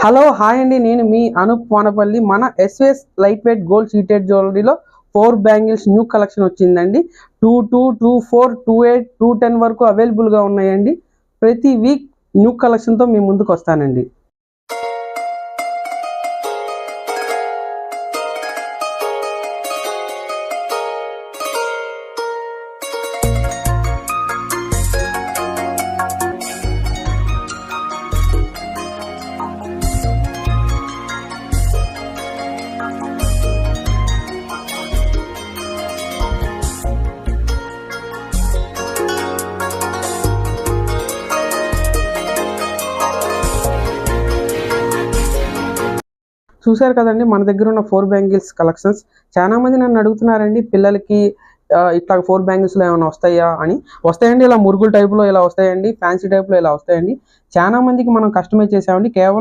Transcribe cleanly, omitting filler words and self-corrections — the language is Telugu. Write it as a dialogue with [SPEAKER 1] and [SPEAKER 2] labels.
[SPEAKER 1] హలో హాయ్ అండి, నేను మీ అనూప్ వానపల్లి. మన SVS light weight gold seated జ్యువెలరీలో 4 బ్యాంగిల్స్ న్యూ కలెక్షన్ వచ్చిందండి. 22, 24, 28, 210 వరకు అవైలబుల్గా ఉన్నాయండి. ప్రతి వీక్ న్యూ కలెక్షన్తో మీ ముందుకు వస్తానండి. చూశారు కదండి మన దగ్గర ఉన్న 4 బ్యాంగిల్స్ కలెక్షన్స్. చాలా మంది నన్ను అడుగుతున్నారండి, పిల్లలకి ఇట్లా 4 బ్యాంగిల్స్లో ఏమైనా వస్తాయా అని. వస్తాయండి, ఇలా మురుగుల టైప్లో ఇలా వస్తాయండి, ఫ్యాన్సీ టైప్లో ఇలా వస్తాయండి. చాలా మందికి మనం కస్టమైజ్ చేసామండి. కేవలం